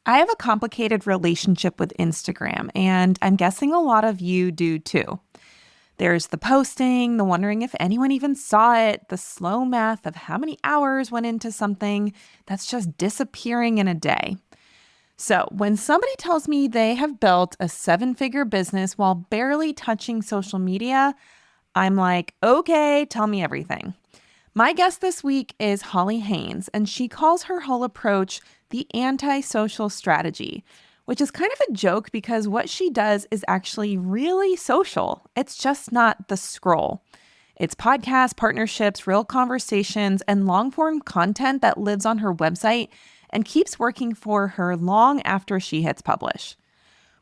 I have a complicated relationship with Instagram, and I'm guessing a lot of you do too. There's the posting, the wondering if anyone even saw it, the slow math of how many hours went into something that's just disappearing in a day. So, when somebody tells me they have built a seven-figure business while barely touching social media, I'm like, okay, tell me everything. My guest this week is Holly Haynes, and she calls her whole approach the antisocial strategy, which is kind of a joke because what she does is actually really social. It's just not the scroll. It's podcasts, partnerships, real conversations, and long form content that lives on her website and keeps working for her long after she hits publish.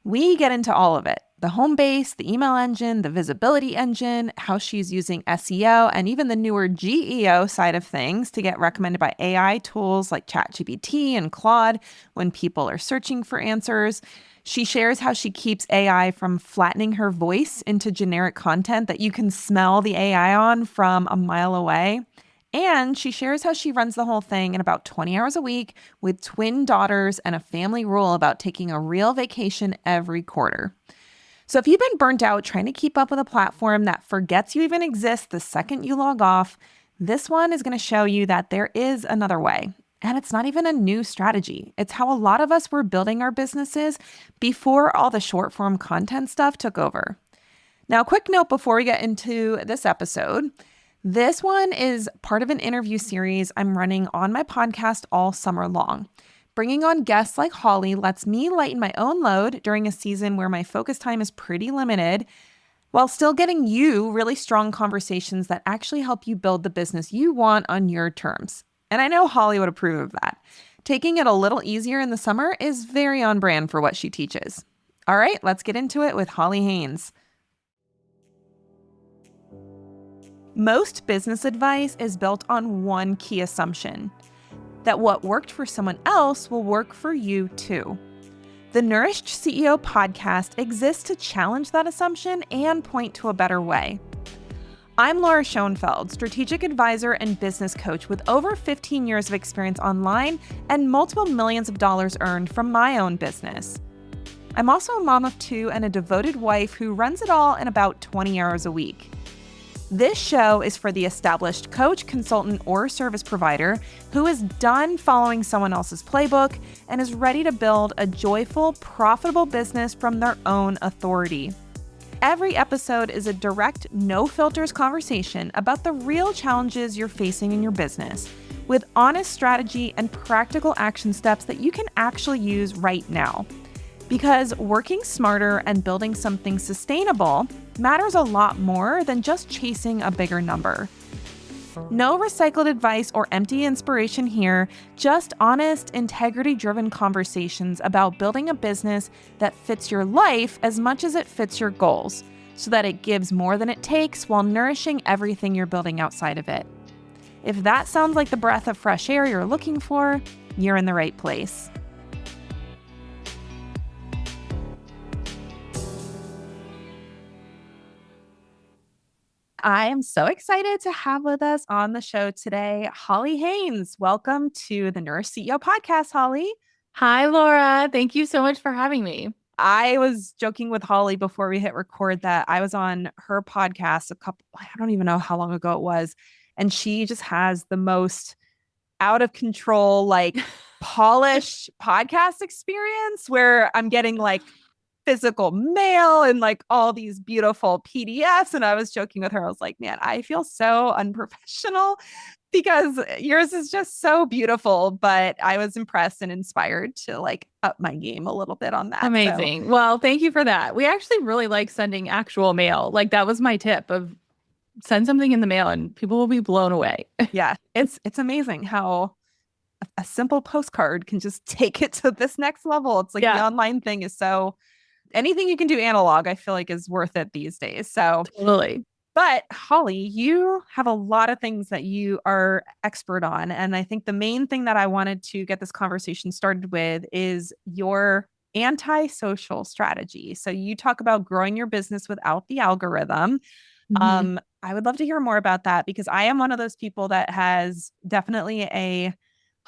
We get into all of it: the home base, the email engine, the visibility engine, how she's using SEO, and even the newer GEO side of things to get recommended by AI tools like ChatGPT and Claude when people are searching for answers. She shares how she keeps AI from flattening her voice into generic content that you can smell the AI on from a mile away. And she shares how she runs the whole thing in about 20 hours a week with twin daughters and a family rule about taking a real vacation every quarter. So if you've been burnt out trying to keep up with a platform that forgets you even exist the second you log off, this one is going to show you that there is another way. And it's not even a new strategy. It's how a lot of us were building our businesses before all the short form content stuff took over. Now, quick note before we get into this episode. This one is part of an interview series I'm running on my podcast all summer long. Bringing on guests like Holly lets me lighten my own load during a season where my focus time is pretty limited, while still getting you really strong conversations that actually help you build the business you want on your terms. And I know Holly would approve of that. Taking it a little easier in the summer is very on brand for what she teaches. All right, let's get into it with Holly Haynes. Most business advice is built on one key assumption: that what worked for someone else will work for you too. The Nourished CEO podcast exists to challenge that assumption and point to a better way. I'm Laura Schoenfeld, strategic advisor and business coach with over 15 years of experience online and multiple millions of dollars earned from my own business. I'm also a mom of two and a devoted wife who runs it all in about 20 hours a week. This show is for the established coach, consultant, or service provider who is done following someone else's playbook and is ready to build a joyful, profitable business from their own authority. Every episode is a direct, no-filters conversation about the real challenges you're facing in your business, with honest strategy and practical action steps that you can actually use right now. Because working smarter and building something sustainable matters a lot more than just chasing a bigger number. No recycled advice or empty inspiration here, just honest, integrity-driven conversations about building a business that fits your life as much as it fits your goals, so that it gives more than it takes while nourishing everything you're building outside of it. If that sounds like the breath of fresh air you're looking for, you're in the right place. I am so excited to have with us on the show today, Holly Haynes. Welcome to the Nourished CEO podcast, Holly. Hi, Laura. Thank you so much for having me. I was joking with Holly before we hit record that I was on her podcast I don't even know how long ago it was. And she just has the most out of control, like polished podcast experience where I'm getting like physical mail and like all these beautiful PDFs. And I was joking with her. I was like, man, I feel so unprofessional because yours is just so beautiful. But I was impressed and inspired to like up my game a little bit on that. So Amazing. Well, thank you for that. We actually really like sending actual mail. Like that was my tip of send something in the mail and people will be blown away. yeah, it's amazing how a simple postcard can just take it to this next level. It's like the Yeah, online thing is so anything you can do analog, I feel like is worth it these days. So, totally. but Holly, you have a lot of things that you are expert on. And I think the main thing that I wanted to get this conversation started with is your antisocial strategy. So you talk about growing your business without the algorithm. Mhm. I would love to hear more about that because I am one of those people that has definitely a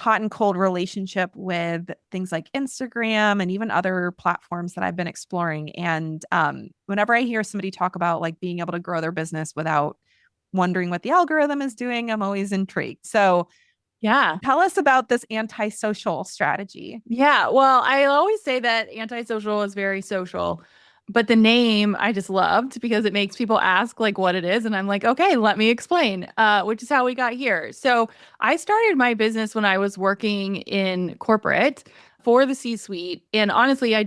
hot and cold relationship with things like Instagram and even other platforms that I've been exploring. And whenever I hear somebody talk about like being able to grow their business without wondering what the algorithm is doing, I'm always intrigued. So Yeah. tell us about this antisocial strategy. Yeah. Well, I always say that antisocial is very social, but the name I just loved because it makes people ask like what it is. And I'm like, okay, let me explain, which is how we got here. So I started my business when I was working in corporate for the C-suite. And honestly, I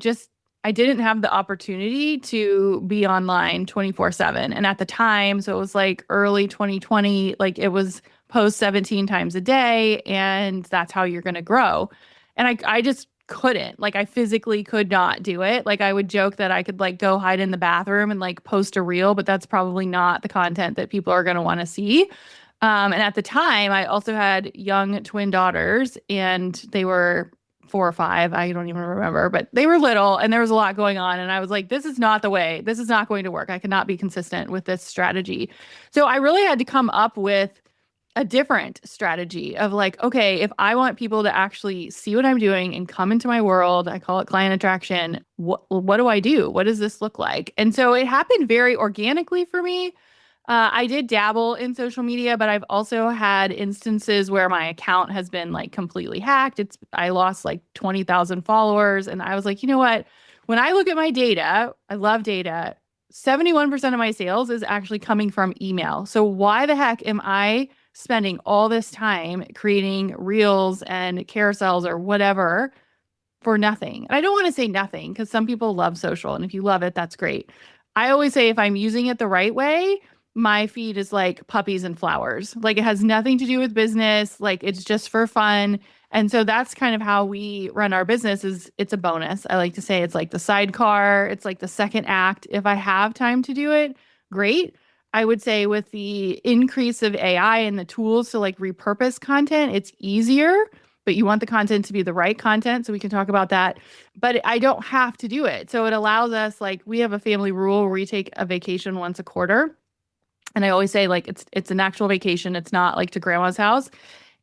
didn't have the opportunity to be online 24/7. And at the time, so it was like early 2020, like it was post 17 times a day, and that's how you're going to grow. And I just couldn't. Like I physically could not do it. Like I would joke that I could like go hide in the bathroom and like post a reel, but that's probably not the content that people are going to want to see. And at the time, I also had young twin daughters, and they were 4 or 5. I don't even remember, but they were little, and there was a lot going on. And I was like, this is not the way. This is not going to work. I cannot be consistent with this strategy. So I really had to come up with a different strategy of like, okay, if I want people to actually see what I'm doing and come into my world, I call it client attraction. What do I do? What does this look like? And so it happened very organically for me. I did dabble in social media, but I've also had instances where my account has been like completely hacked. I lost like 20,000 followers, and I was like, you know what? When I look at my data, I love data. 71% of my sales is actually coming from email. So why the heck am I spending all this time creating reels and carousels or whatever for nothing? And I don't want to say nothing because some people love social. And if you love it, that's great. I always say if I'm using it the right way, my feed is like puppies and flowers. Like it has nothing to do with business. Like it's just for fun. And so that's kind of how we run our business is it's a bonus. I like to say it's like the sidecar. It's like the second act. If I have time to do it, great. I would say with the increase of AI and the tools to like repurpose content, it's easier, but you want the content to be the right content. So we can talk about that. But I don't have to do it. So it allows us, like, we have a family rule where we take a vacation once a quarter. And I always say, like, it's an actual vacation. It's not like to grandma's house.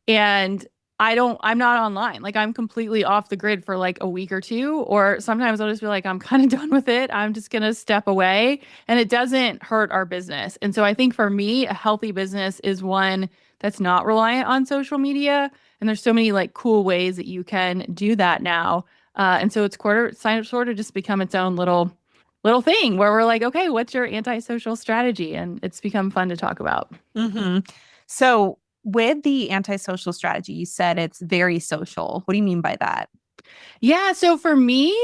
And I'm not online. Like I'm completely off the grid for like a week or two, or sometimes I'll just be like, I'm kind of done with it. I'm just going to step away, and it doesn't hurt our business. And so I think for me, a healthy business is one that's not reliant on social media. And there's so many like cool ways that you can do that now. And so it's sort of just become its own little thing where we're like, okay, what's your antisocial strategy? And it's become fun to talk about. Mm-hmm. So, with the antisocial strategy, you said it's very social. What do you mean by that? Yeah. So for me,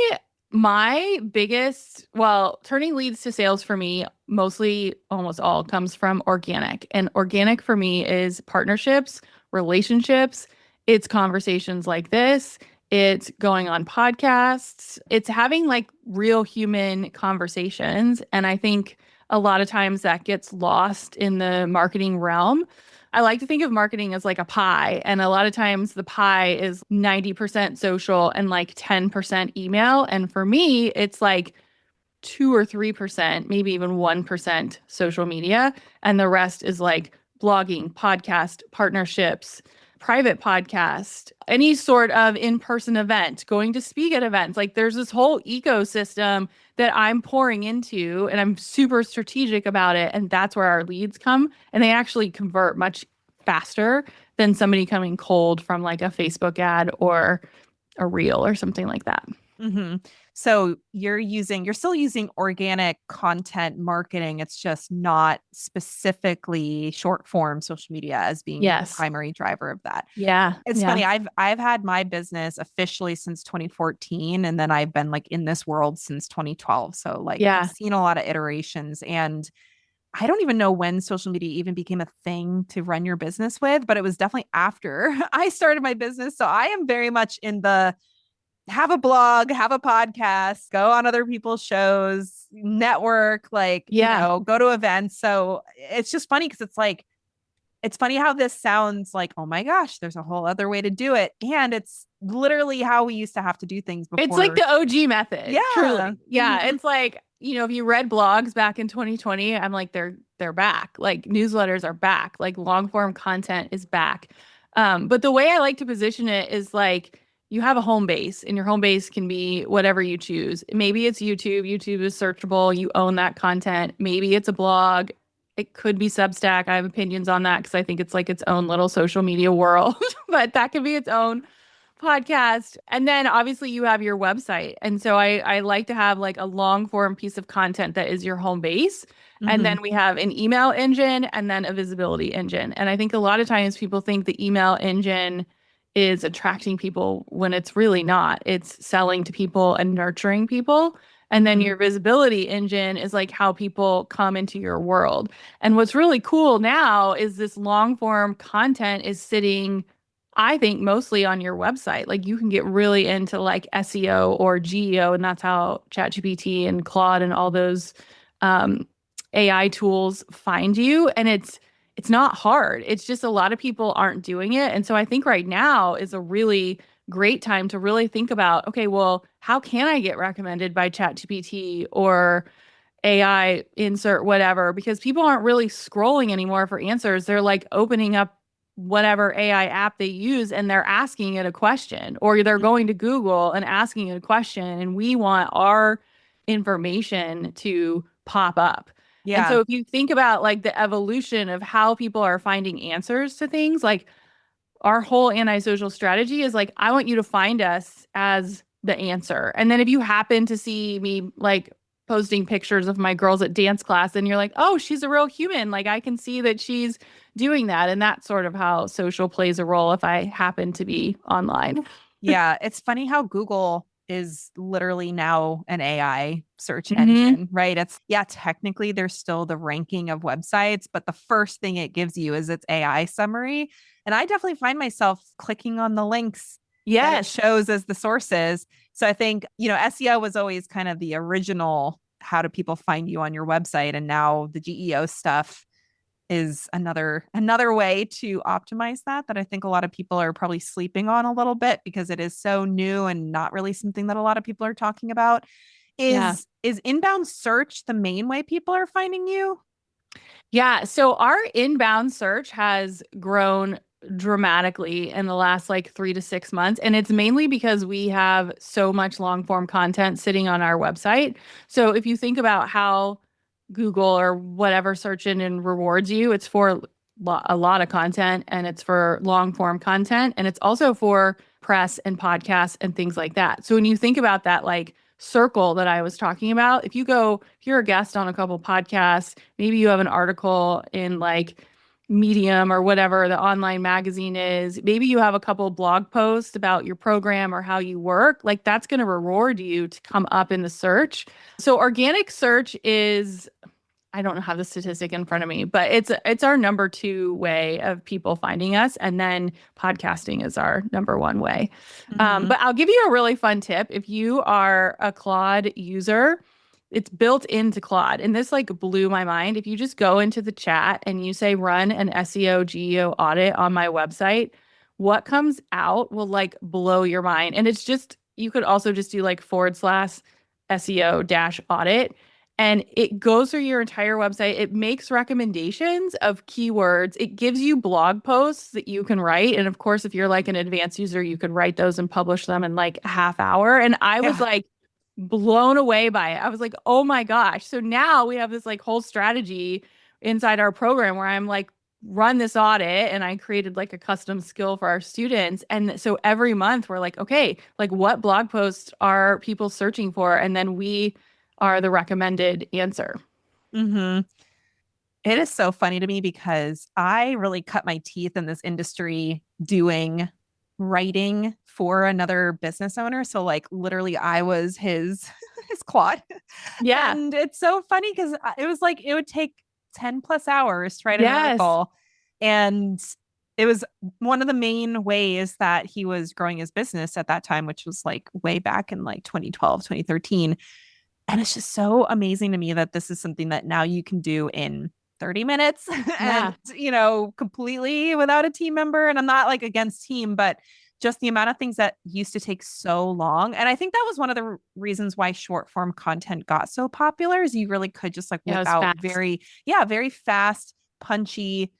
my biggest, well, turning leads to sales for me, mostly almost all comes from organic. And organic for me is partnerships, relationships, it's conversations like this, it's going on podcasts, it's having like real human conversations. And I think a lot of times that gets lost in the marketing realm. I like to think of marketing as like a pie. And a lot of times the pie is 90% social and like 10% email. And for me, it's like 2 or 3%, maybe even 1% social media. And the rest is like blogging, podcast, partnerships, private podcast, any sort of in-person event, going to speak at events. Like there's this whole ecosystem that I'm pouring into, and I'm super strategic about it. And that's where our leads come. And they actually convert much faster than somebody coming cold from like a Facebook ad or a reel or something like that. Mm-hmm. So you're still using organic content marketing. It's just not specifically short form social media as being the Yes. primary driver of that. Yeah. It's Yeah. funny. I've had my business officially since 2014, and then I've been like in this world since 2012. So like I've Yeah. seen a lot of iterations, and I don't even know when social media even became a thing to run your business with, but it was definitely after I started my business. So I am very much in the have a blog, have a podcast, go on other people's shows, network, like, Yeah. go to events. So it's just funny because it's funny how this sounds like, oh my gosh, there's a whole other way to do it. And it's literally how we used to have to do things It's like before. the OG method, Yeah. truly. Yeah, it's like, if you read blogs back in 2020, I'm like they're back. Like newsletters are back. Like long form content is back. But the way I like to position it is like you have a home base, and your home base can be whatever you choose. Maybe it's YouTube. YouTube is searchable. You own that content. Maybe it's a blog. It could be Substack. I have opinions on that because I think it's like its own little social media world, but that could be its own podcast. And then obviously you have your website. And so I like to have like a long form piece of content that is your home base. And Hmm. then we have an email engine and then a visibility engine. And I think a lot of times people think the email engine is attracting people when it's really not. It's selling to people and nurturing people. And then Hmm. your visibility engine is like how people come into your world. And what's really cool now is this long form content is sitting, I think, mostly on your website. Like you can get really into like SEO or GEO, and that's how ChatGPT and Claude and all those um, AI tools find you. And it's not hard. It's just a lot of people aren't doing it. And so I think right now is a really great time to really think about, okay, well, how can I get recommended by ChatGPT or AI insert whatever? Because people aren't really scrolling anymore for answers. They're like opening up whatever AI app they use and they're asking it a question, or they're going to Google and asking it a question. And we want our information to pop up. And Yeah. so if you think about like the evolution of how people are finding answers to things, like our whole antisocial strategy is like, I want you to find us as the answer. And then if you happen to see me like posting pictures of my girls at dance class and you're like, oh, she's a real human. Like I can see that she's doing that. And that's sort of how social plays a role if I happen to be online. Yeah, it's funny how Google is literally now an AI search Hmm. engine, right? It's, yeah, technically there's still the ranking of websites, but the first thing it gives you is its AI summary. And I definitely find myself clicking on the links that it Yes. shows as the sources. So I think, SEO was always kind of the original, how do people find you on your website? And now the GEO stuff is another way to optimize that I think a lot of people are probably sleeping on a little bit because it is so new and not really something that a lot of people are talking about. Yeah. Is inbound search the main way people are finding you? Yeah. So our inbound search has grown dramatically in the last like 3 to 6 months. And it's mainly because we have so much long form content sitting on our website. So if you think about how Google or whatever search engine rewards you, it's for a lot of content and it's for long form content. And it's also for press and podcasts and things like that. So when you think about that, like, circle that I was talking about, if you're a guest on a couple podcasts, maybe you have an article in like Medium or whatever the online magazine is, maybe you have a couple blog posts about your program or how you work, like that's going to reward you to come up in the search. So organic search is, I don't have the statistic in front of me, but it's our number two way of people finding us, and then podcasting is our number one way. Hmm. But I'll give you a really fun tip. If you are a Claude user, it's built into Claude, and this like blew my mind. If you just go into the chat and you say run an SEO GEO audit on my website, what comes out will like blow your mind. And it's just, you could also just do like / SEO dash audit, and it goes through your entire website. It makes recommendations of keywords. It gives you blog posts that you can write. And of course, if you're like an advanced user, you could write those and publish them in like a half hour. And I was Yeah. like blown away by it. I was like, oh my gosh. So now we have this like whole strategy inside our program where I'm like, run this audit, and I created like a custom skill for our students. And so every month we're like, okay, like what blog posts are people searching for? And then we are the recommended answer. Hmm. It is so funny to me because I really cut my teeth in this industry doing writing for another business owner. So like literally I was his his quad. Yeah. And it's so funny because it was like it would take 10 plus hours to write an Yes. article. And it was one of the main ways that he was growing his business at that time, which was like way back in like 2012, 2013. And it's just so amazing to me that this is something that now you can do in 30 minutes and, Yeah. completely without a team member. And I'm not like against team, but just the amount of things that used to take so long. And I think that was one of the reasons why short form content got so popular is you really could just like Yeah, it whip was out fast. very fast, punchy,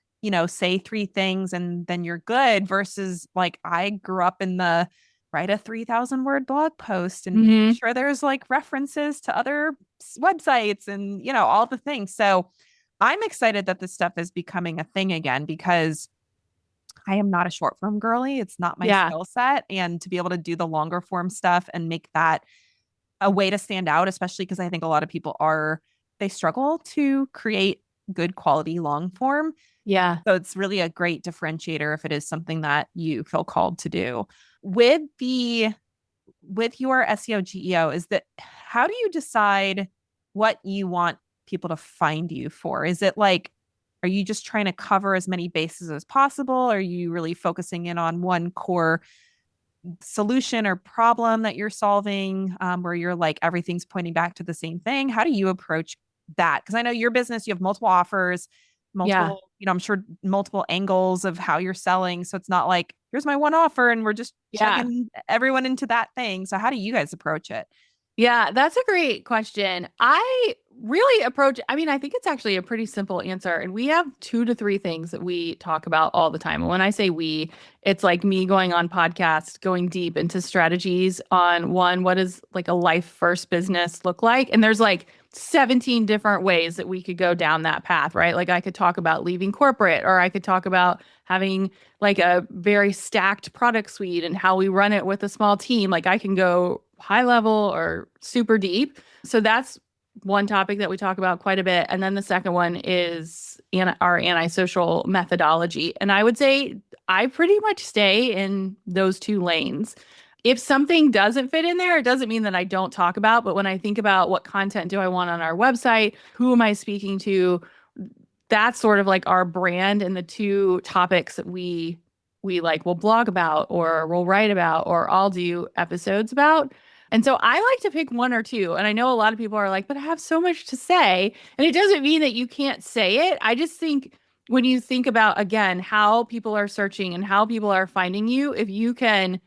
say three things and then you're good versus like I grew up in the write a 3,000 word blog post and make Hmm. sure there's like references to other websites and, all the things. So I'm excited that this stuff is becoming a thing again because I am not a short form girly. It's not my Yeah. skill set. And to be able to do the longer form stuff and make that a way to stand out, especially because I think a lot of people they struggle to create good quality long form. Yeah. So it's really a great differentiator if it is something that you feel called to do. With your SEO GEO, is that how do you decide what you want people to find you for? Is it like, are you just trying to cover as many bases as possible? Are you really focusing in on one core solution or problem that you're solving, where you're like everything's pointing back to the same thing? How do you approach that? Because I know your business, you have multiple offers, Yeah. multiple, I'm sure multiple angles of how you're selling. So it's not like, here's my one offer and we're just Yeah. chugging everyone into that thing. So how do you guys approach it? Yeah, that's a great question. I really approach, I mean, I think it's actually a pretty simple answer. And we have two to three things that we talk about all the time. And when I say we, it's like me going on podcasts, going deep into strategies on one, what does like a life first business look like? And there's like 17 different ways that we could go down that path, right? Like I could talk about leaving corporate, or I could talk about having like a very stacked product suite and how we run it with a small team. Like I can go high level or super deep. So that's one topic that we talk about quite a bit. And then the second one is our antisocial methodology. And I would say I pretty much stay in those two lanes. If something doesn't fit in there, it doesn't mean that I don't talk about, but when I think about what content do I want on our website, who am I speaking to, that's sort of like our brand and the two topics that we like will blog about or we'll write about or I'll do episodes about. And so I like to pick one or two. And I know a lot of people are like, but I have so much to say. And it doesn't mean that you can't say it. I just think when you think about, again, how people are searching and how people are finding you, if you can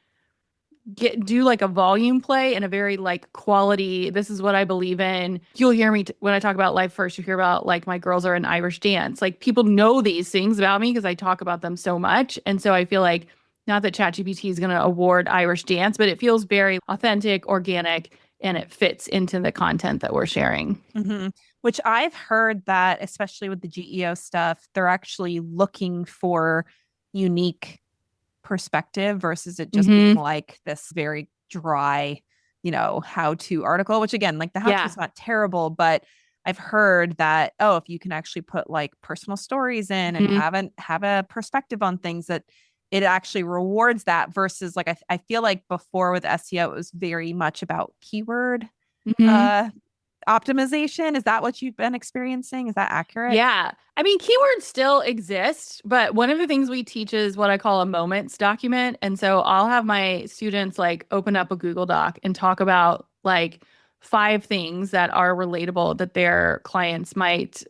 do like a volume play and a very like quality, this is what I believe in. You'll hear me when I talk about life first, you hear about like my girls are in Irish dance. Like people know these things about me because I talk about them so much. And so I feel like not that ChatGPT is going to award Irish dance, but it feels very authentic, organic, and it fits into the content that we're sharing. Mm-hmm. Which I've heard that, especially with the GEO stuff, they're actually looking for unique perspective versus it just being Hmm. like this very dry, how to article, which again, like the how to Yeah. is not terrible, but I've heard that, oh, if you can actually put like personal stories in and Hmm. have a perspective on things that it actually rewards that versus like I feel like before with SEO, it was very much about keyword Hmm. uh optimization. Is that what you've been experiencing? Is that accurate? Yeah. I mean, keywords still exist, but one of the things we teach is what I call a moments document. And so I'll have my students like open up a Google Doc and talk about like five things that are relatable that their clients might,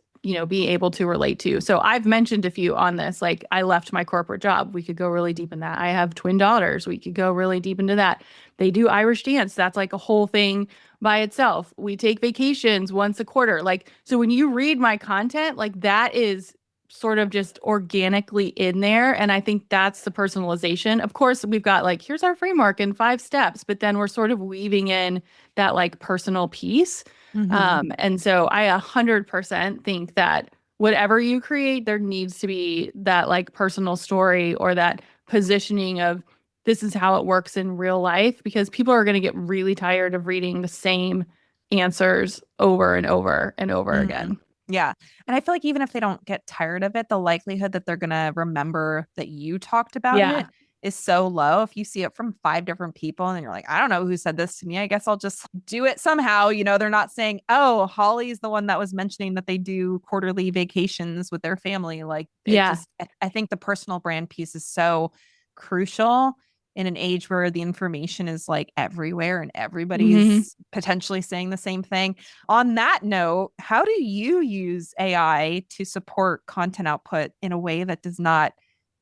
be able to relate to. So I've mentioned a few on this. Like I left my corporate job. We could go really deep in that. I have twin daughters. We could go really deep into that. They do Irish dance. That's like a whole thing by itself. We take vacations once a quarter. Like, so when you read my content, like that is sort of just organically in there. And I think that's the personalization. Of course, we've got like, here's our framework in 5 steps, but then we're sort of weaving in that like personal piece. Mm-hmm. And so I 100% think that whatever you create, there needs to be that like personal story or that positioning of this is how it works in real life because people are going to get really tired of reading the same answers over and over and over Mm-hmm. again. Yeah. And I feel like even if they don't get tired of it, the likelihood that they're going to remember that you talked about Yeah. it is so low. If you see it from five different people and you're like, I don't know who said this to me. I guess I'll just do it somehow. They're not saying, oh, Holly's the one that was mentioning that they do quarterly vacations with their family. Like it Yeah. just, I think the personal brand piece is so crucial in an age where the information is like everywhere and Hmm. everybody's potentially saying the same thing. On that note, how do you use AI to support content output in a way that does not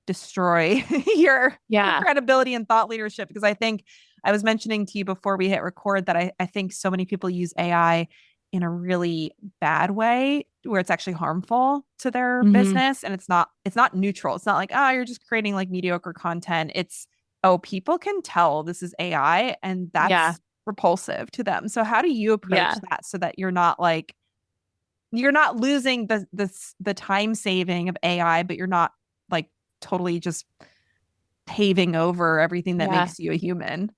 destroy your Yeah. credibility and thought leadership? Because I think I was mentioning to you before we hit record that I think so many people use AI in a really bad way where it's actually harmful to their Hmm. business. And it's not neutral. It's not like, oh, you're just creating like mediocre content. It's, oh, people can tell this is AI and Yeah. that's repulsive to them. So how do you approach Yeah. that so that you're not losing the time saving of AI, but you're not like totally just paving over everything that Yeah. makes you a human?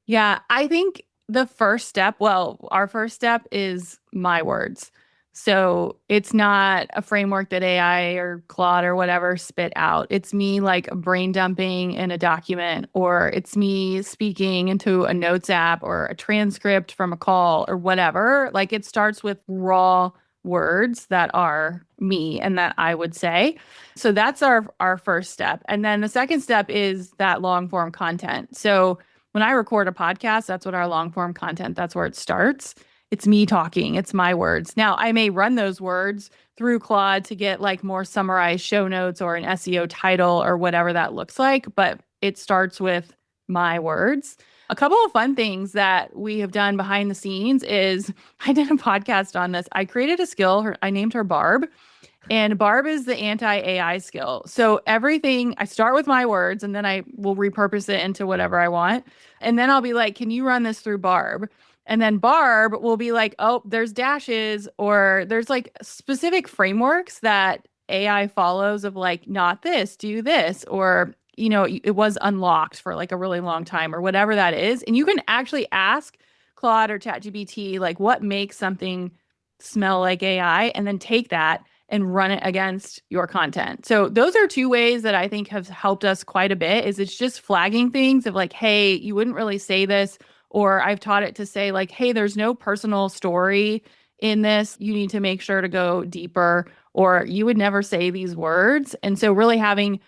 Yeah, I think the first step, well, our first step is my words. So it's not a framework that AI or Claude or whatever spit out. It's me like brain dumping in a document, or it's me speaking into a notes app or a transcript from a call or whatever. Like it starts with raw words that are me and that I would say. So that's our first step. And then the second step is that long form content. So when I record a podcast, that's what our long form content, that's where it starts. It's me talking, it's my words. Now, I may run those words through Claude to get like more summarized show notes or an SEO title or whatever that looks like, but it starts with my words. A couple of fun things that we have done behind the scenes is I did a podcast on this. I created a skill, I named her Barb. And Barb is the anti-AI skill. So everything, I start with my words and then I will repurpose it into whatever I want. And then I'll be like, can you run this through Barb? And then Barb will be like, oh, there's dashes or there's like specific frameworks that AI follows of like, not this, do this, or, it was unlocked for like a really long time or whatever that is. And you can actually ask Claude or ChatGPT, like, what makes something smell like AI? And then take that and run it against your content. So those are two ways that I think have helped us quite a bit is it's just flagging things of like, hey, you wouldn't really say this. Or I've taught it to say like, hey, there's no personal story in this. You need to make sure to go deeper or you would never say these words. And so really having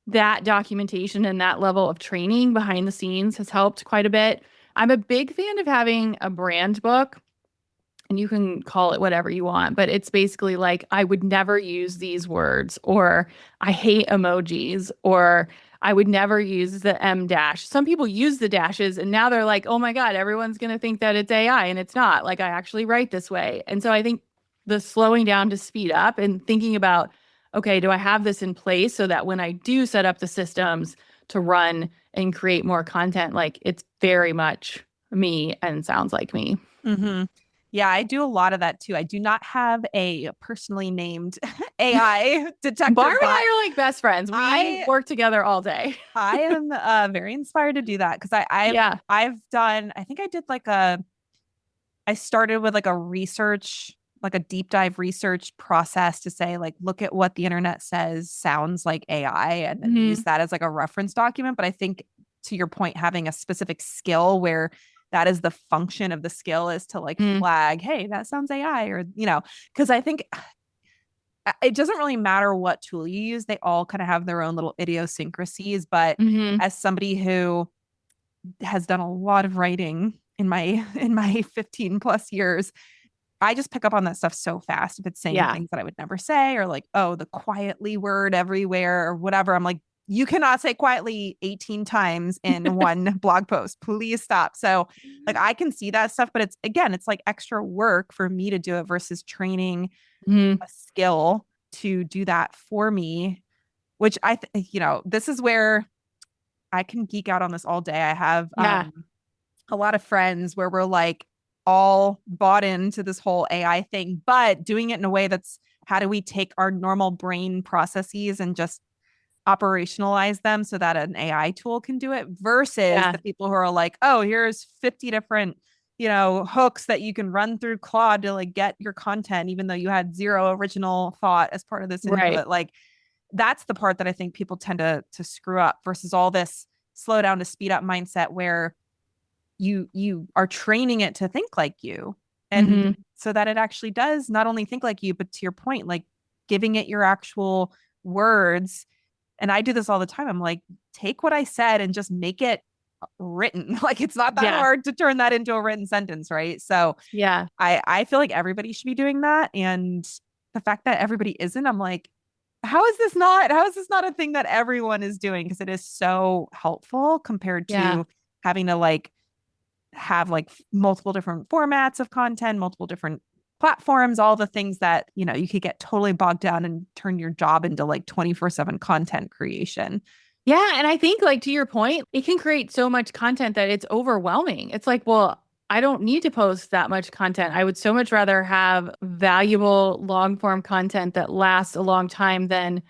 that documentation and that level of training behind the scenes has helped quite a bit. I'm a big fan of having a brand book and you can call it whatever you want, but it's basically like, I would never use these words, or I hate emojis, or I would never use the M dash. Some people use the dashes and now they're like, oh my God, everyone's going to think that it's AI and it's not. Like, I actually write this way. And so I think the slowing down to speed up and thinking about, okay, do I have this in place so that when I do set up the systems to run and create more content, like it's very much me and sounds like me. Mm-hmm. Yeah, I do a lot of that too. I do not have a personally named AI detector Barb and bot. I are like best friends. We I work together all day. I am very inspired to do that because Yeah. I've done I think I did like a I started with like a research like a deep dive research process to say like look at what the internet says sounds like AI and then use Hmm. that as like a reference document. But I think to your point, having a specific skill where that is the function of the skill is to like Hmm. flag, hey, that sounds AI, or because I think it doesn't really matter what tool you use, they all kind of have their own little idiosyncrasies. But Hmm. as somebody who has done a lot of writing in my 15 plus years, I just pick up on that stuff so fast if it's saying Yeah. things that I would never say, or like, oh, the quietly word everywhere or whatever. I'm like, you cannot say quietly 18 times in one blog post. Please stop. So like I can see that stuff, but it's like extra work for me to do it versus training Hmm. a skill to do that for me, which this is where I can geek out on this all day. I have Yeah. a lot of friends where we're like all bought into this whole AI thing, but doing it in a way that's how do we take our normal brain processes and just operationalize them so that an AI tool can do it versus Yeah. the people who are like, oh, here's 50 different, hooks that you can run through Claude to like get your content, even though you had zero original thought as part of this Right. input. Like that's the part that I think people tend to screw up versus all this slow down to speed up mindset where you are training it to think like you and Hmm. so that it actually does not only think like you but to your point like giving it your actual words. And I do this all the time. I'm like, take what I said and just make it written. Like it's not that Yeah. hard to turn that into a written sentence, right? So Yeah. I feel like everybody should be doing that. And the fact that everybody isn't, I'm like, how is this not a thing that everyone is doing? Because it is so helpful compared Yeah. to having to like have like multiple different formats of content, multiple different platforms, all the things that, you could get totally bogged down and turn your job into like 24/7 content creation. Yeah. And I think, like, to your point, it can create so much content that it's overwhelming. It's like, well, I don't need to post that much content. I would so much rather have valuable long form content that lasts a long time than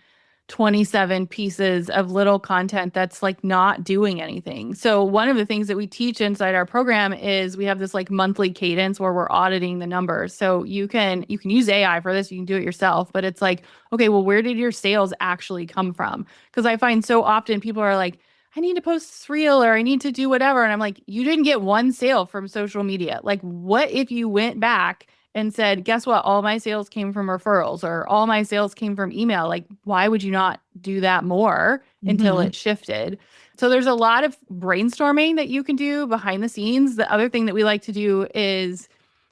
27 pieces of little content that's like not doing anything. So one of the things that we teach inside our program is we have this like monthly cadence where we're auditing the numbers. So you can use AI for this, you can do it yourself, but it's like, okay, well, where did your sales actually come from? Because I find so often people are like, I need to post this reel or I need to do whatever. And I'm like, you didn't get one sale from social media. Like, what if you went back and said, guess what? All my sales came from referrals or all my sales came from email. Like, why would you not do that more until Mm-hmm. it shifted? So there's a lot of brainstorming that you can do behind the scenes. The other thing that we like to do is,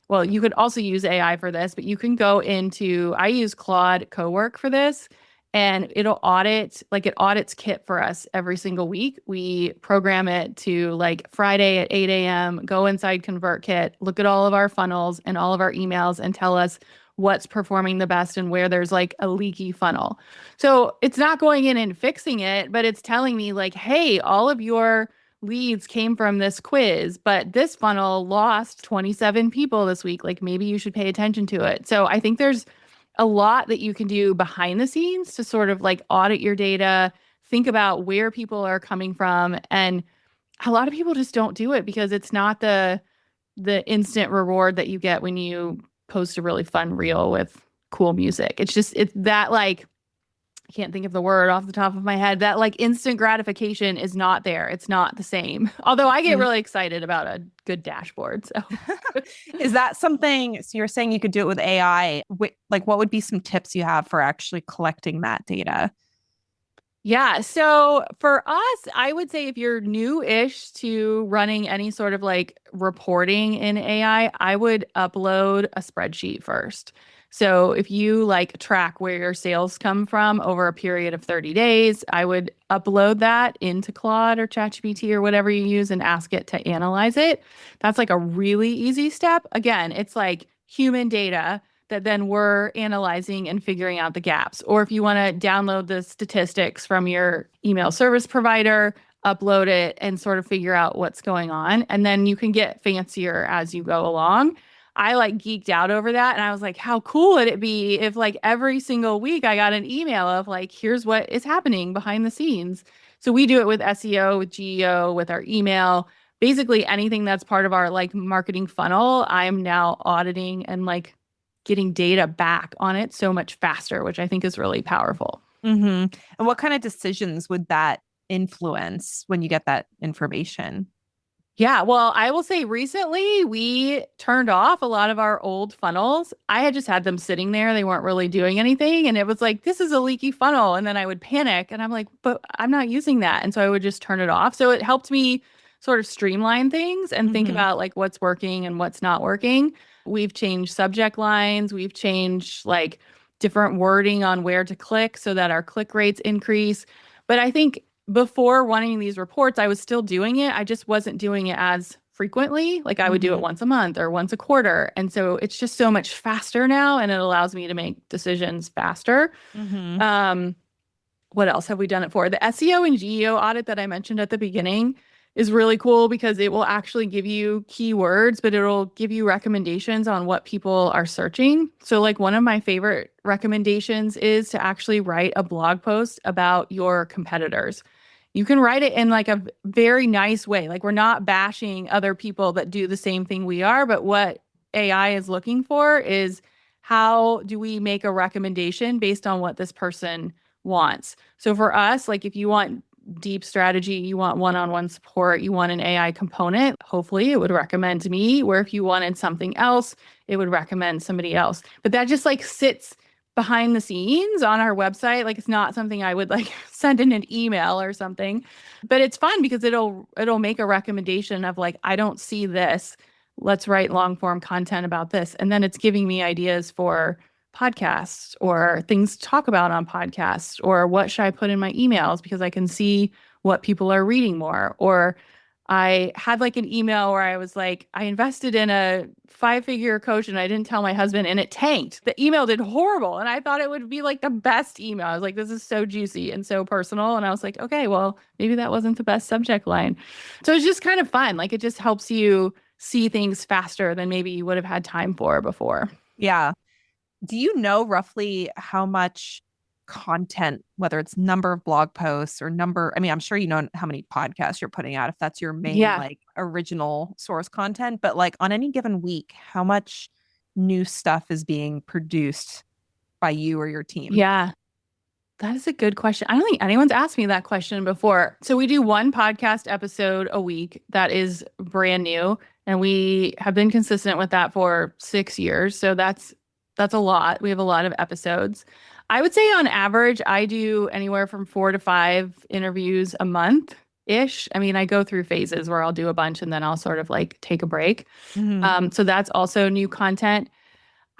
well, you could also use AI for this, but you can go into, I use Claude Cowork for this, and it'll audit, like it audits Kit for us every single week. We program it to like Friday at 8 a.m., go inside ConvertKit, look at all of our funnels and all of our emails and tell us what's performing the best and where there's like a leaky funnel. So it's not going in and fixing it, but it's telling me like, hey, all of your leads came from this quiz, but this funnel lost 27 people this week. Like maybe you should pay attention to it. So I think there's a lot that you can do behind the scenes to sort of like audit your data, think about where people are coming from. And a lot of people just don't do it because it's not the instant reward that you get when you post a really fun reel with cool music. It's that like I can't think of the word off the top of my head. That like instant gratification is not there. It's not the same. Although I get really excited about a good dashboard. So Is that something? So you're saying you could do it with AI. Like, what would be some tips you have for actually collecting that data? yeah. So for us, I would say if you're new-ish to running any sort of like reporting in I would upload a spreadsheet first. So if you like track where your sales come from over a period of 30 days, I would upload that into Claude or ChatGPT or whatever you use and ask it to analyze it. That's like a really easy step. Again, it's like human data that then we're analyzing and figuring out the gaps. Or if you want to download the statistics from your email service provider, upload it and sort of figure out what's going on. And then you can get fancier as you go along. I like geeked out over that. And I was like, how cool would it be if like every single week I got an email of like, here's what is happening behind the scenes. So we do it with SEO, with GEO, with our email, basically anything that's part of our like marketing funnel. I'm now auditing and like getting data back on it so much faster, which I think is really powerful. Mm-hmm. And what kind of decisions would that influence when you get that information? Yeah, well, I will say recently we turned off a lot of our old funnels. I had just had them sitting there. They weren't really doing anything. And it was like, this is a leaky funnel. And then I would panic and I'm like, but I'm not using that. And so I would just turn it off. So it helped me sort of streamline things and think Mm-hmm. about like what's working and what's not working. We've changed subject lines. We've changed like different wording on where to click so that our click rates increase. But I think before running these reports, I was still doing it. I just wasn't doing it as frequently. Like I would do Mm-hmm. it once a month or once a quarter. And so it's just so much faster now and it allows me to make decisions faster. Mm-hmm. Um, what else have we done it for? The SEO and GEO audit that I mentioned at the beginning is really cool because it will actually give you keywords, but it'll give you recommendations on what people are searching. So, like, one of my favorite recommendations is to actually write a blog post about your competitors. You can write it in like a very nice way. Like, we're not bashing other people that do the same thing we are, but what AI is looking for is how do we make a recommendation based on what this person wants. So for us, like if you want deep strategy, you want one-on-one support, you want an AI component, hopefully it would recommend me. Where if you wanted something else, it would recommend somebody else. But that just like sits behind the scenes on our website. Like it's not something I would like send in an email or something. But it's fun because it'll make a recommendation of like, I don't see this. Let's write long form content about this. And then it's giving me ideas for podcasts or things to talk about on podcasts or what should I put in my emails because I can see what people are reading more or I had like an email where I was like, I invested in a 5-figure coach and I didn't tell my husband and it tanked. The email did horrible. And I thought it would be like the best email. I was like, this is so juicy and so personal. And I was like, okay, well, maybe that wasn't the best subject line. So it's just kind of fun. Like it just helps you see things faster than maybe you would have had time for before. Yeah. Do you know roughly how much content, whether it's number of blog posts or number, I mean, I'm sure you know how many podcasts you're putting out if that's your main Yeah. like original source content, but like on any given week, how much new stuff is being produced by you or your team? Yeah. That is a good question. I don't think anyone's asked me that question before. So we do one podcast episode a week that is brand new, and we have been consistent with that for 6 years. So that's a lot. We have a lot of episodes. I would say on average, I do anywhere from 4 to 5 interviews a month ish. I mean, I go through phases where I'll do a bunch and then I'll sort of like take a break. Mhm. So that's also new content.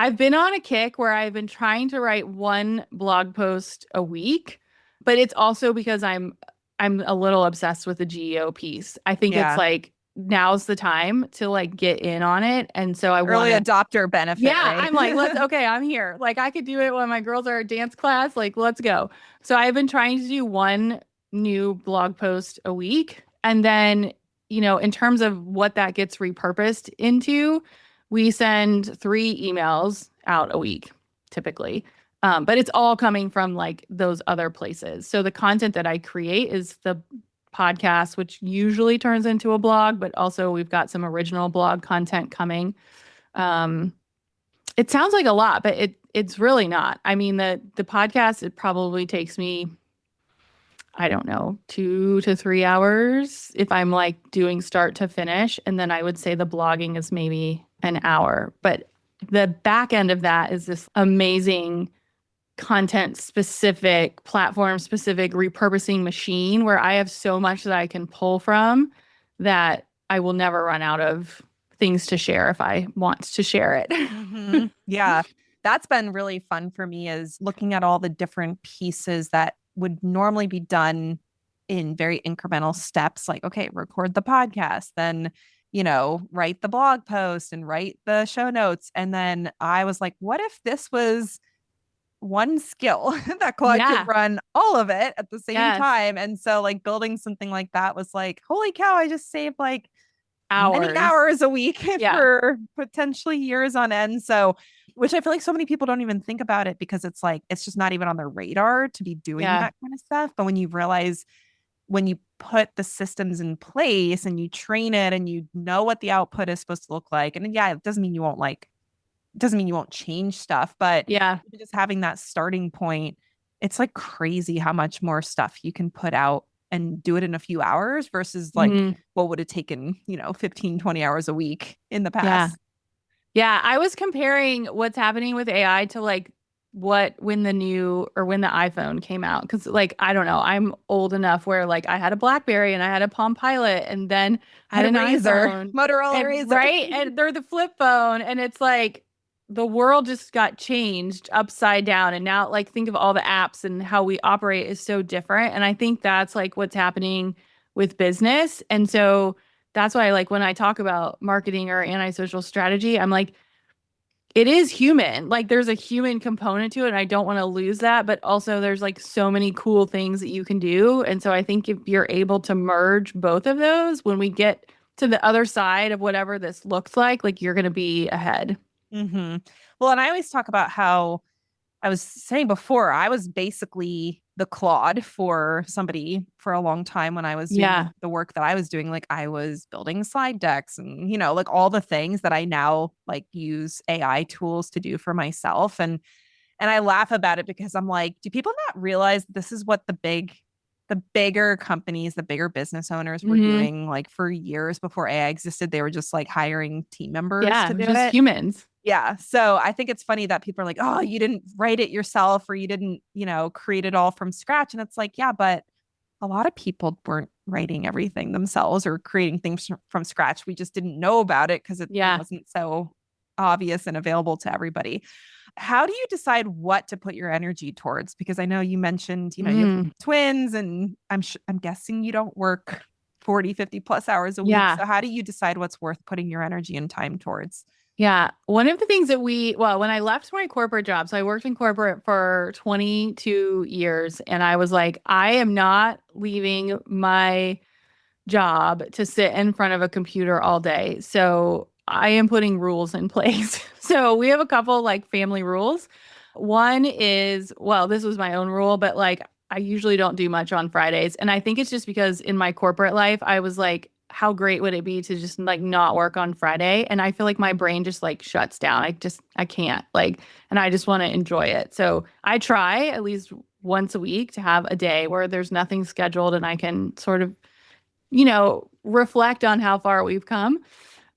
I've been on a kick where I've been trying to write one blog post a week, but it's also because I'm a little obsessed with the GEO piece. I think it's Yeah. like now's the time to like get in on it. And so I Early want to adopter benefit, yeah, right? I'm like, okay, I'm here. Like I could do it when my girls are at dance class. Like, let's go. So I've been trying to do one new blog post a week. And then, in terms of what that gets repurposed into, we send 3 emails out a week, typically. But it's all coming from like those other places. So the content that I create is the podcast, which usually turns into a blog, but also we've got some original blog content coming. It sounds like a lot, but it's really not. I mean, the podcast, it probably takes me, I don't know, 2 to 3 hours if I'm like doing start to finish. And then I would say the blogging is maybe an hour. But the back end of that is this amazing content specific, platform specific repurposing machine where I have so much that I can pull from that I will never run out of things to share if I want to share it. Mhm. Yeah. That's been really fun for me is looking at all the different pieces that would normally be done in very incremental steps. Like, okay, record the podcast, then, write the blog post and write the show notes. And then I was like, what if this was one skill that Claude could Yeah. run all of it at the same Yes. time? And so, like, building something like that was like, holy cow, I just saved like many Hours. hours a week Yeah. for potentially years on end. So, which I feel like so many people don't even think about it because it's like, it's just not even on their radar to be doing Yeah. that kind of stuff. But when you realize, when you put the systems in place and you train it and you know what the output is supposed to look like, and yeah, it doesn't mean you won't change stuff, but Yeah. just having that starting point, it's like crazy how much more stuff you can put out and do it in a few hours versus like Mhm. what would have taken, 15, 20 hours a week in the Yeah. past. Yeah. I was comparing what's happening with AI to like when the iPhone came out. Cause like, I don't know, I'm old enough where like I had a BlackBerry and I had a Palm Pilot and then I had And an a Razor, iPhone Motorola and Razor. right. And they're the flip phone. And it's like the world just got changed upside down. And now like think of all the apps and how we operate is so different. And I think that's like what's happening with business. And so that's why like when I talk about marketing or antisocial strategy, I'm like, it is human. Like there's a human component to it. And I don't want to lose that. But also there's like so many cool things that you can do. And so I think if you're able to merge both of those, when we get to the other side of whatever this looks like you're going to be ahead. Hmm. Well, and I always talk about how I was saying before, I was basically the Claude for somebody for a long time when I was doing Yeah. the work that I was doing. Like I was building slide decks and, like all the things that I now like use AI tools to do for myself. And I laugh about it because I'm like, do people not realize this is what the bigger companies, the bigger business owners were Hmm. doing like for years before AI existed? They were just like hiring team members Yeah. to do Just it. humans. Yeah. So I think it's funny that people are like, oh, you didn't write it yourself or you didn't, create it all from scratch. And it's like, yeah, but a lot of people weren't writing everything themselves or creating things from scratch. We just didn't know about it because it Yeah. wasn't so obvious and available to everybody. How do you decide what to put your energy towards? Because I know you mentioned, you have Mm. twins and I'm guessing you don't work 40, 50 plus hours a week. Yeah. So how do you decide what's worth putting your energy and time towards? Yeah. One of the things that well, when I left my corporate job, so I worked in corporate for 22 years, and I was like, I am not leaving my job to sit in front of a computer all day. So I am putting rules in place. So we have a couple like family rules. One is, well, this was my own rule, but like I usually don't do much on Fridays. And I think it's just because in my corporate life, I was like, how great would it be to just like not work on Friday? And I feel like my brain just like shuts down. I can't like, and I just want to enjoy it. So I try at least once a week to have a day where there's nothing scheduled and I can sort of reflect on how far we've come.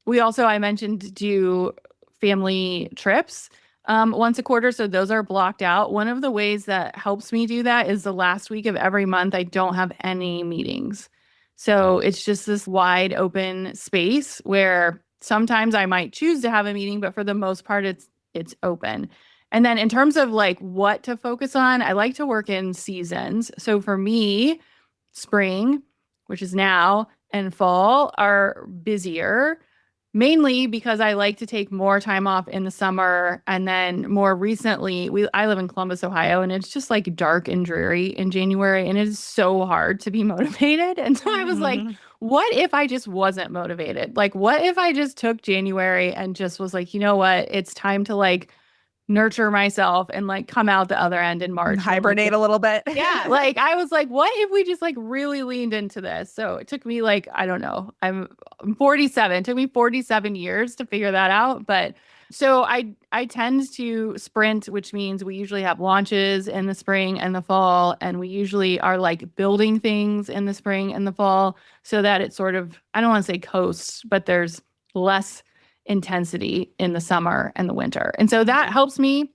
We also, I mentioned, do family trips once a quarter. So those are blocked out. One of the ways that helps me do that is the last week of every month, I don't have any meetings. So it's just this wide open space where sometimes I might choose to have a meeting, but for the most part, it's open. And then in terms of like what to focus on, I like to work in seasons. So for me, spring, which is now, and fall are busier, mainly because I like to take more time off in the summer. And then more recently, I live in Columbus, Ohio, and it's just like dark and dreary in January, and it is so hard to be motivated. And so I was like, Mhm. what if I just wasn't motivated? Like, what if I just took January and just was like, you know what? It's time to like nurture myself and like come out the other end in March when like Hibernate a little bit. yeah, like I was like, what if we just like really leaned into this? So it took me like, I don't know, I'm 47. It took me 47 years to figure that out. But so I tend to sprint, which means we usually have launches in the spring and the fall, and we usually are like building things in the spring and the fall so that it sort of, I don't want to say coasts, but there's less intensity in the summer and the winter. And so that helps me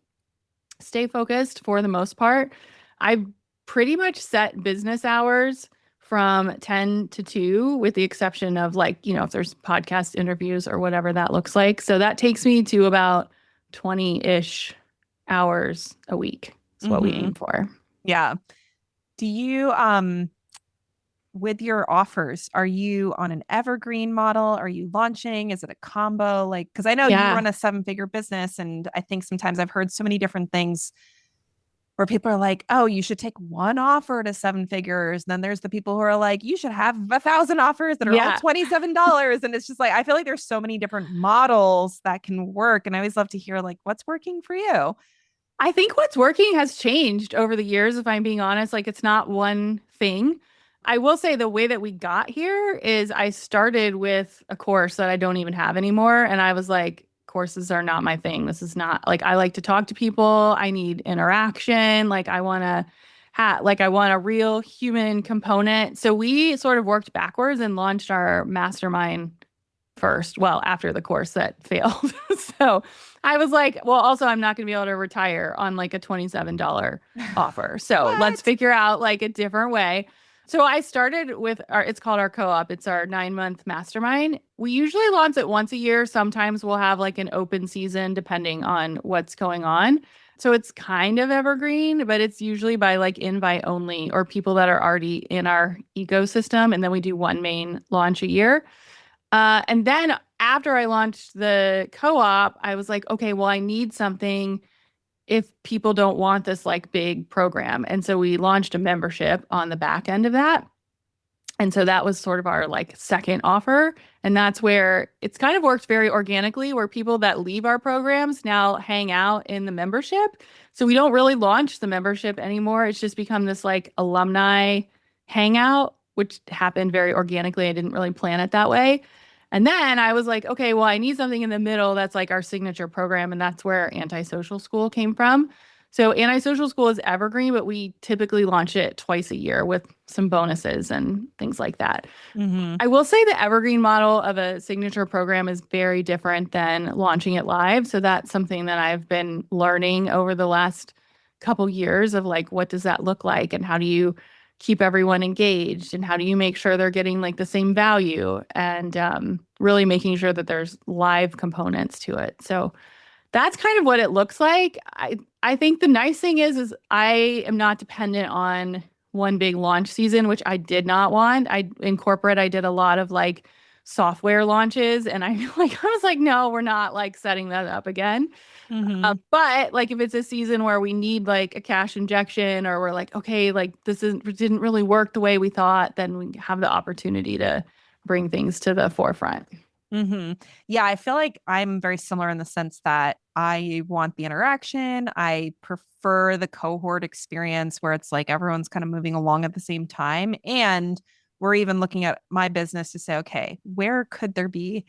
stay focused for the most part. I've pretty much set business hours from 10 to 2, with the exception of like, if there's podcast interviews or whatever that looks like. So that takes me to about 20-ish hours a week. Is what we Hmm. aim for. Yeah. Do you with your offers, are you on an evergreen model? Are you launching? Is it a combo? Like, because I know you Yeah. run a 7-figure business, and I think sometimes I've heard so many different things where people are like, oh, you should take one offer to 7 figures. And then there's the people who are like, you should have 1,000 offers that are all Yeah. $27. And it's just like, I feel like there's so many different models that can work. And I always love to hear like, what's working for you? I think what's working has changed over the years, if I'm being honest. Like, it's not one thing. I will say the way that we got here is I started with a course that I don't even have anymore. And I was like, courses are not my thing. This is not like I like to talk to people. I need interaction. Like, I want to I want a real human component. So we sort of worked backwards and launched our mastermind first. Well, after the course that failed. So I was like, well, also, I'm not going to be able to retire on like a $27 offer. So let's What? figure out like a different way. So I started with it's called our co-op. It's our 9-month mastermind. We usually launch it once a year. Sometimes we'll have like an open season depending on what's going on. So it's kind of evergreen, but it's usually by like invite only or people that are already in our ecosystem. And then we do one main launch a year. And then after I launched the co-op, I was like, okay, well, I need something if people don't want this like big program. And so we launched a membership on the back end of that. And so that was sort of our like second offer. And that's where it's kind of worked very organically, where people that leave our programs now hang out in the membership. So we don't really launch the membership anymore. It's just become this like alumni hangout, which happened very organically. I didn't really plan it that way. And then I was like, okay, well, I need something in the middle that's like our signature program. And that's where Antisocial School came from. So Antisocial School is evergreen, but we typically launch it twice a year with some bonuses and things like that. Mm-hmm. I will say the evergreen model of a signature program is very different than launching it live. So that's something that I've been learning over the last couple years of like, what does that look like? And how do you keep everyone engaged? And how do you make sure they're getting like the same value? And really making sure that there's live components to it. So that's kind of what it looks like. I think the nice thing is I am not dependent on one big launch season, which I did not want. In corporate, I did a lot of like software launches, and I I was like, no, we're not like setting that up again. Hmm. But like if it's a season where we need like a cash injection, or we're like, okay, like didn't really work the way we thought, then we have the opportunity to bring things to the forefront. Hmm. Yeah, I feel like I'm very similar in the sense that I want the interaction. I prefer the cohort experience where it's like everyone's kind of moving along at the same time. And we're even looking at my business to say, okay, where could there be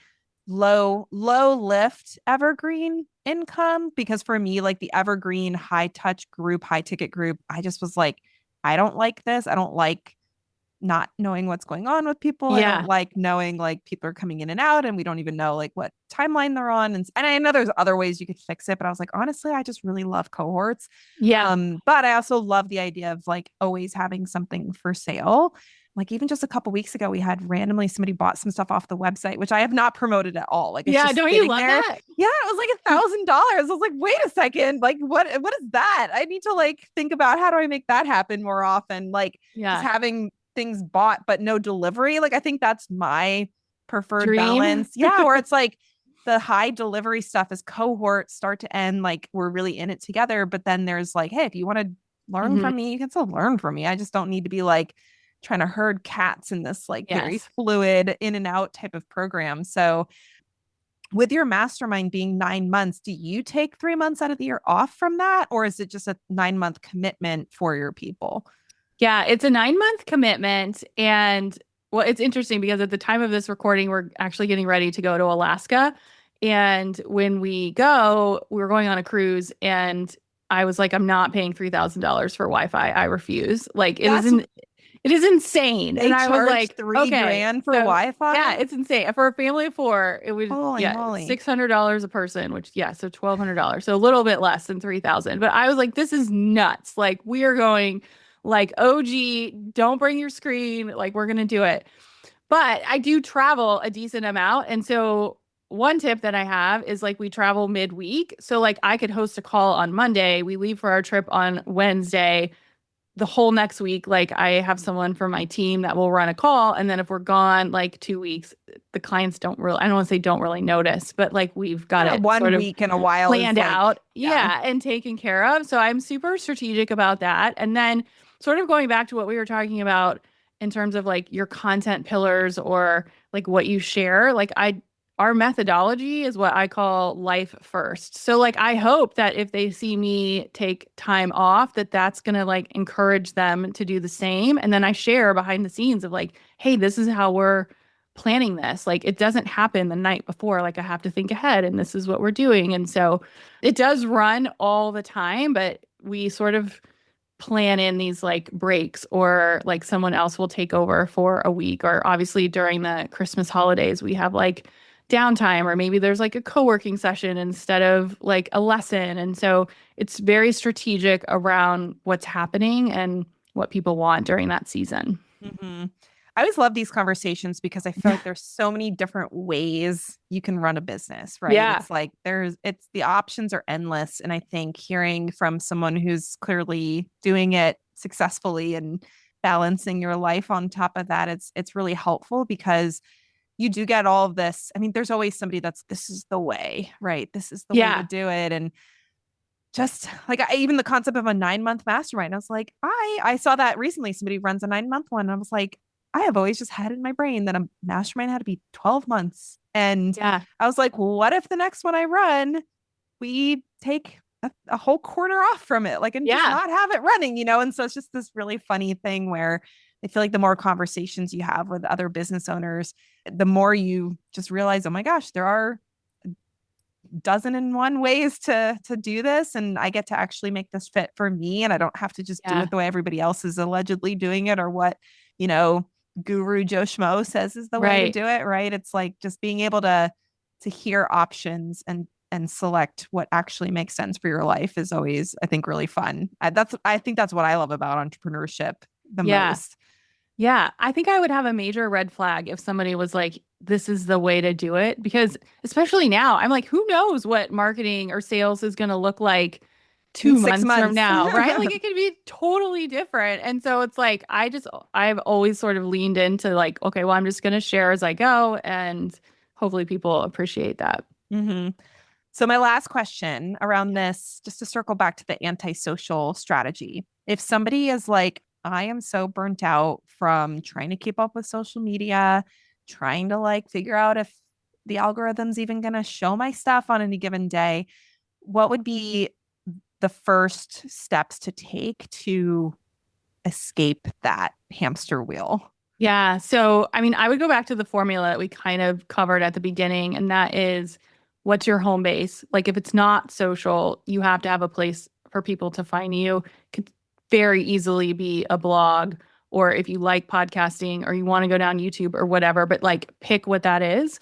low lift evergreen income? Because for me, like the evergreen high touch group, high ticket group, I just was like, I don't like this. I don't like not knowing what's going on with people. I don't Yeah. like knowing like people are coming in and out and we don't even know like what timeline they're on. And I know there's other ways you could fix it, but I was like, honestly, I just really love cohorts. Yeah. But I also love the idea of like always having something for sale. Like even just a couple weeks ago, we had randomly somebody bought some stuff off the website, which I have not promoted at all. Like it's Yeah. just Don't you sitting love there. that? Yeah, it was like $1,000. I was like, wait a second, like what is that? I need to like think about how do I make that happen more often? Like just Yeah. having things bought but no delivery. Like I think that's my preferred Dream. balance. Yeah, where it's like the high delivery stuff is cohort start to end, like we're really in it together. But then there's like, hey, if you want to learn Hmm. from me, you can still learn from me. I just don't need to be like trying to herd cats in this like very Yes. fluid in and out type of program. So with your mastermind being 9 months, do you take 3 months out of the year off from that? Or is it just a 9 month commitment for your people? Yeah, it's a 9 month commitment. And well, it's interesting because at the time of this recording, we're actually getting ready to go to Alaska. And when we go, we're going on a cruise. And I was like, I'm not paying $3,000 for Wi-Fi. I refuse. Like That's it is insane. And They I was charge like, three okay, grand for so yeah, Wi-Fi. it's insane. For a family of four, it was Holy yeah, moly. $600 a person, which yeah, so $1,200. So a little bit less than 3,000. But I was like, this is nuts. Like we are going like OG, don't bring your screen. Like we're gonna do it. But I do travel a decent amount. And so one tip that I have is like we travel midweek. So like I could host a call on Monday. We leave for our trip on Wednesday. The whole next week, like I have someone from my team that will run a call. And then if we're gone like 2 weeks, the clients don't really, I don't want to say don't really notice, but like we've got Yeah, it sort one of week in a while is planned like, out. yeah. Yeah. And taken care of. So I'm super strategic about that. And then sort of going back to what we were talking about in terms of like your content pillars or like what you share, our methodology is what I call life first. So like I hope that if they see me take time off that that's going to like encourage them to do the same, and then I share behind the scenes of like, hey, this is how we're planning this. Like it doesn't happen the night before. Like I have to think ahead and this is what we're doing. And so it does run all the time, but we sort of plan in these like breaks, or like someone else will take over for a week, or obviously during the Christmas holidays we have like downtime, or maybe there's like a co-working session instead of like a lesson. And so it's very strategic around what's happening and what people want during that season. Hmm. I always love these conversations because I feel like there's so many different ways you can run a business, right? Yeah. It's like it's the options are endless. And I think hearing from someone who's clearly doing it successfully and balancing your life on top of that, it's really helpful because you do get all of this. I mean, there's always somebody this is the way, right? This is the way to Yeah. do it. And just like even the concept of a 9 month mastermind, I was like, I saw that recently. Somebody runs a 9 month one. And I was like, I have always just had in my brain that a mastermind had to be 12 months. And Yeah. I was like, what if the next one I run, we take a whole quarter off from it, like, and just Yeah. not have it running, you know? And so it's just this really funny thing where I feel like the more conversations you have with other business owners, the more you just realize, oh my gosh, there are dozen and one ways to do this, and I get to actually make this fit for me, and I don't have to just do Yeah. it the way everybody else is allegedly doing it, or what, you know, guru Joe Schmo says is the way to Right. do it, right? It's like just being able to hear options and select what actually makes sense for your life is always, I think, really fun. I think that's what I love about entrepreneurship the Yeah. most. Yeah, I think I would have a major red flag if somebody was like, this is the way to do it. Because especially now, I'm like, who knows what marketing or sales is going to look like 2 6 months from months. now, right? Like it could be totally different. And so it's like, I've always sort of leaned into like, okay, well, I'm just going to share as I go. And hopefully people appreciate that. hmm So my last question around this, just to circle back to the antisocial strategy. If somebody is like, I am so burnt out from trying to keep up with social media, trying to like figure out if the algorithm's even going to show my stuff on any given day, what would be the first steps to take to escape that hamster wheel? Yeah. So, I mean, I would go back to the formula that we kind of covered at the beginning, and that is what's your home base? Like, if it's not social, you have to have a place for people to find you. Could very easily be a blog, or if you like podcasting or you want to go down YouTube or whatever, but like pick what that is.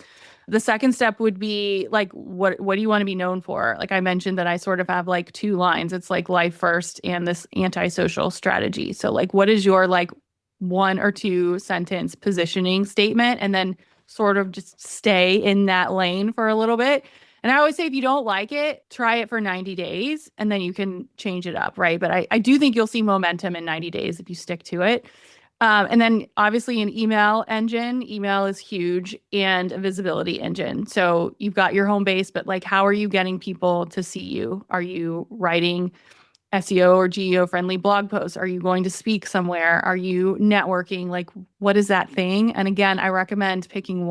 The second step would be like, what do you want to be known for? Like I mentioned that I sort of have like two lines. It's like life first and this antisocial strategy. So like, what is your like one or two sentence positioning statement, and then sort of just stay in that lane for a little bit. And I always say, if you don't like it, try it for 90 days and then you can change it up, right? But I do think you'll see momentum in 90 days if you stick to it. And then obviously an email engine, email is huge, and a visibility engine. So you've got your home base, but like, how are you getting people to see you? Are you writing SEO or GEO friendly blog posts? Are you going to speak somewhere? Are you networking? Like, what is that thing? And again, I recommend picking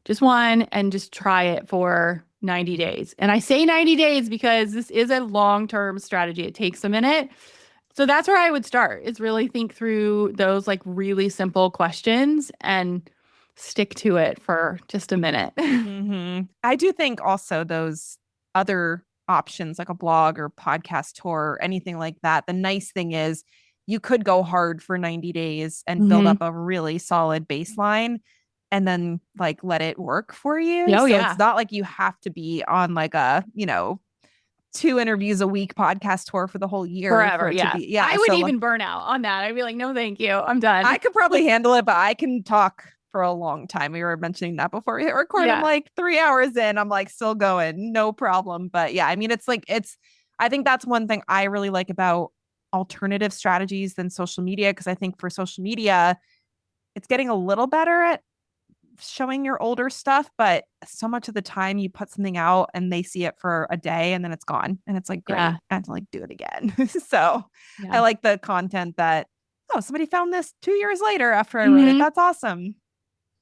just one, and just try it for 90 days. And I say 90 days because this is a long-term strategy. It takes a minute. So that's where I would start, is really think through those like really simple questions and stick to it for just a minute. I do think also those other options like a blog or podcast tour or anything like that, the nice thing is you could go hard for 90 days and build up a really solid baseline and then like let it work for you. Oh, So yeah. it's not like you have to be on like a, 2 interviews a week podcast tour for the whole year Forever, for it yeah. to be. Yeah. I would So even burn out on that. I'd be like, no, thank you. I'm done. I could probably handle it, but I can talk for a long time. We were mentioning that before we hit record. I'm Yeah. like 3 hours in, I'm like still going, no problem. But yeah, I mean, I think that's one thing I really like about alternative strategies than social media. Cause I think for social media, it's getting a little better at showing your older stuff, but so much of the time you put something out and they see it for a day and then it's gone. And it's like, great, Yeah. I have to like do it again. So Yeah. I like the content that, oh, somebody found this 2 years later after I wrote it. That's awesome.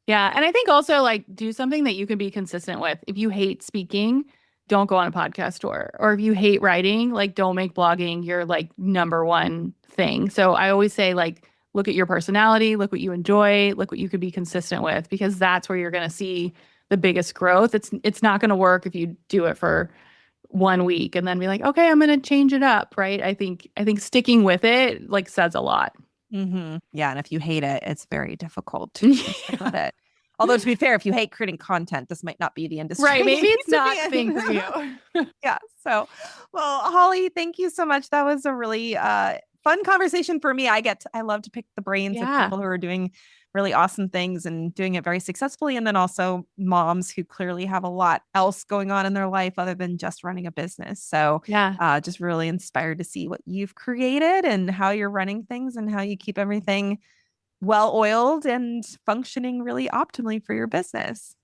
Yeah. And I think also like do something that you can be consistent with. If you hate speaking, don't go on a podcast tour. Or if you hate writing, like don't make blogging your like number one thing. So I always say like, look at your personality, look what you enjoy, look what you could be consistent with, because that's where you're going to see the biggest growth. It's not going to work if you do it for 1 week and then be like, okay, I'm going to change it up, right? I think sticking with it like says a lot. Yeah, and if you hate it, it's very difficult to stick with it. Although to be fair, if you hate creating content, this might not be the industry. Right? Maybe it's to not be the in. thing for you. Yeah. So, well, Holly, thank you so much. That was a really fun conversation for me. I love to pick the brains of people who are doing really awesome things and doing it very successfully. And then also moms who clearly have a lot else going on in their life other than just running a business. So just really inspired to see what you've created and how you're running things and how you keep everything well-oiled and functioning really optimally for your business.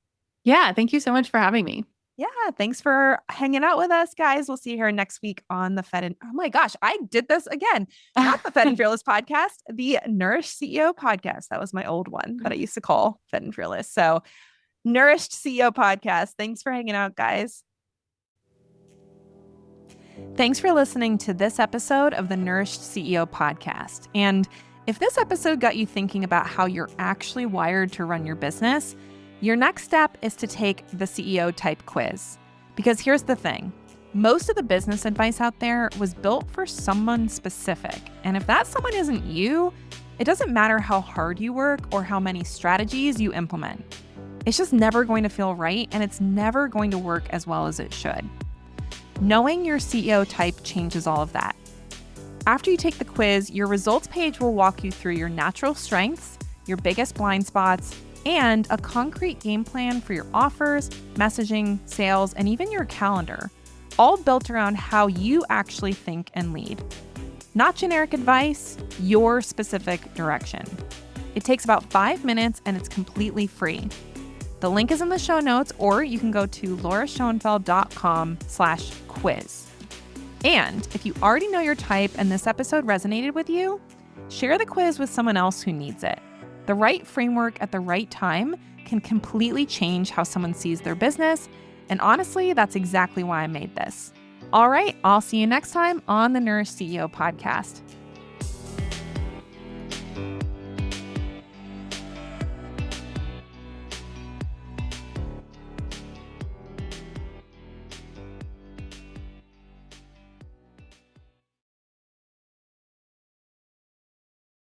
Yeah. Thank you so much for having me. Yeah, thanks for hanging out with us, guys. We'll see you here next week on the Fed and oh my gosh, I did this again. Not the Fed and Fearless podcast, the Nourished CEO podcast. That was my old one that I used to call Fed and Fearless. So, Nourished CEO podcast. Thanks for hanging out, guys. Thanks for listening to this episode of the Nourished CEO podcast. And if this episode got you thinking about how you're actually wired to run your business, your next step is to take the CEO type quiz. Because here's the thing, most of the business advice out there was built for someone specific. And if that someone isn't you, it doesn't matter how hard you work or how many strategies you implement. It's just never going to feel right, and it's never going to work as well as it should. Knowing your CEO type changes all of that. After you take the quiz, your results page will walk you through your natural strengths, your biggest blind spots, and a concrete game plan for your offers, messaging, sales, and even your calendar, all built around how you actually think and lead. Not generic advice, your specific direction. It takes about 5 minutes and it's completely free. The link is in the show notes, or you can go to lauraschoenfeld.com/quiz. And if you already know your type and this episode resonated with you, share the quiz with someone else who needs it. The right framework at the right time can completely change how someone sees their business. And honestly, that's exactly why I made this. All right, I'll see you next time on the Nourished CEO podcast.